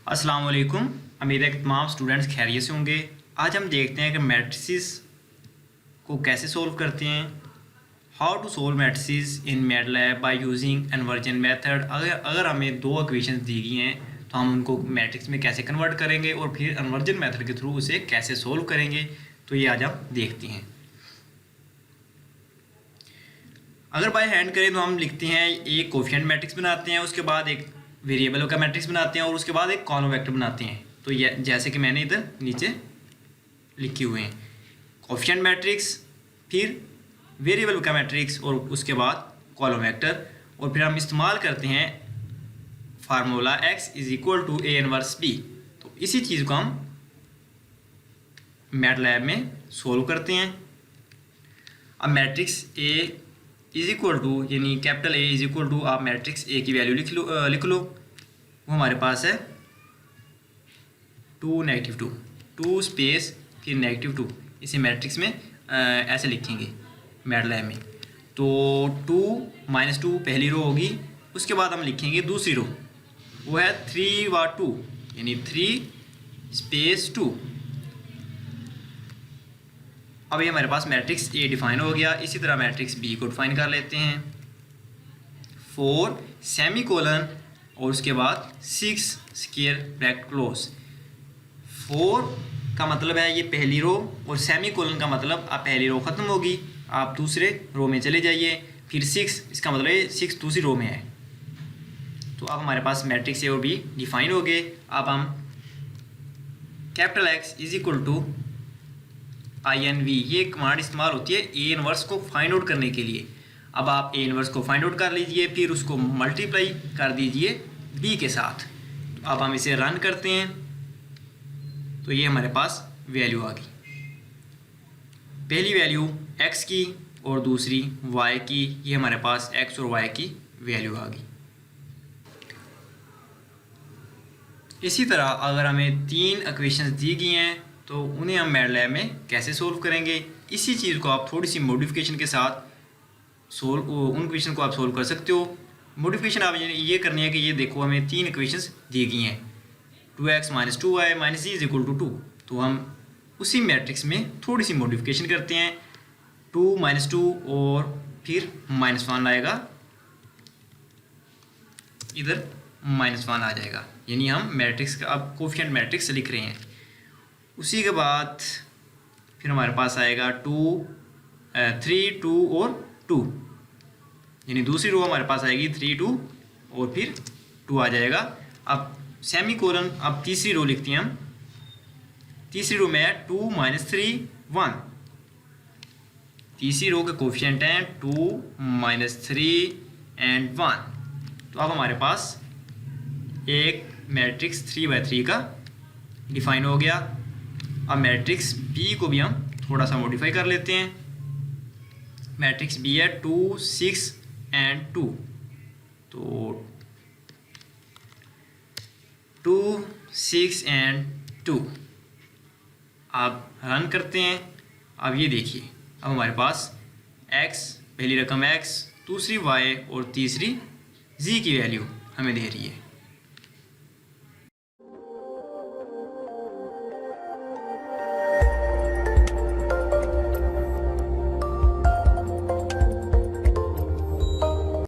अस्सलाम वालेकुम। उम्मीद है कि तमाम स्टूडेंट्स खैरियत से होंगे। आज हम देखते हैं कि मैट्रिसेस को कैसे सोल्व करते हैं। How to solve matrices in MATLAB by using inversion method. अगर हमें दो इक्वेशंस दी गई हैं तो हम उनको मैट्रिक्स में कैसे कन्वर्ट करेंगे और फिर इन्वर्जन मेथड के थ्रू उसे कैसे सोल्व करेंगे, तो ये आज हम देखते हैं। अगर बाय हैंड करें तो हम लिखते हैं एक कोफिशिएंट मैट्रिक्स बनाते हैं, उसके बाद एक वेरिएबल का मैट्रिक्स बनाते हैं और उसके बाद एक कॉलम वेक्टर बनाते हैं। तो ये जैसे कि मैंने इधर नीचे लिखे हुए हैं, कोफिशिएंट मैट्रिक्स, फिर वेरिएबल का मैट्रिक्स और उसके बाद कॉलम वेक्टर। और फिर हम इस्तेमाल करते हैं formula x is equal to A inverse b। तो इसी चीज़ को हम मैटलैब में सोल्व करते हैं। अब matrix a is equal to, यानी capital A is equal to, आप मैट्रिक्स A की वैल्यू लिख लो। वो हमारे पास है 2 -2, 2 स्पेस फिर -2। इसे मैट्रिक्स में ऐसे लिखेंगे मैटलैब में। तो 2 -2 पहली रो होगी, उसके बाद हम लिखेंगे दूसरी रो, वो है 3 यानी 3 स्पेस 2। अब ये हमारे पास मैट्रिक्स A डिफाइन हो गया। इसी तरह मैट्रिक्स B को डिफाइन कर लेते हैं, 4 सेमीकोलन और उसके बाद 6 स्क्वायर ब्रैकेट क्लोज। 4 का मतलब है ये पहली रो और सेमीकोलन का मतलब अब पहली रो ख़त्म होगी, आप दूसरे रो में चले जाइए। फिर 6, इसका मतलब है 6 दूसरी रो में है। तो अब हमारे पास मैट्रिक्स A और B डिफाइन हो गए। अब हम capital X is equal to INV, ये कमांड इस्तेमाल होती है A इनवर्स को फाइंड आउट करने के लिए। अब आप A इनवर्स को फाइंड आउट कर लीजिए, फिर उसको मल्टीप्लाई कर दीजिए B के साथ। तो अब हम इसे रन करते हैं तो ये हमारे पास वैल्यू आ गई। पहली वैल्यू X की और दूसरी Y की, ये हमारे पास X और Y की वैल्यू आ गई। इसी तरह अगर हमें 3 इक्वेशंस दी गई हैं तो उन्हें हम मैटलैब में कैसे सोल्व करेंगे। इसी चीज़ को आप थोड़ी सी मॉडिफिकेशन के साथ उन इक्वेशन को आप सोल्व कर सकते हो। मॉडिफिकेशन आप ये करनी है कि ये देखो हमें 3 इक्वेशंस दी गई हैं, 2x - 2y - z is equal to 2। तो हम उसी मैट्रिक्स में थोड़ी सी मॉडिफिकेशन करते हैं, 2 - 2 और फिर -1 आएगा, इधर -1 आ जाएगा, यानी हम मैट्रिक्स का अब कोफिशिएंट मैट्रिक्स लिख रहे हैं। उसी के बाद फिर हमारे पास आएगा 3 2 और 2, यानी दूसरी रो हमारे पास आएगी 3 2 और फिर 2 आ जाएगा। अब सेमीकोलन, अब तीसरी रो लिखते हैं हम। तीसरी रो में है 2 - 3 1। तीसरी रो के कोफिशिएंट हैं 2 - 3 एंड 1। तो अब हमारे पास एक मैट्रिक्स 3/3 का डिफाइन हो गया। अब मैट्रिक्स B को भी हम थोड़ा सा मॉडिफाई कर लेते हैं। मैट्रिक्स B है 2 6 एंड 2। तो 2 6 एंड 2 आप रन करते हैं। अब ये देखिए, अब हमारे पास X, पहली रकम X, दूसरी Y और तीसरी Z की वैल्यू हमें दे रही है।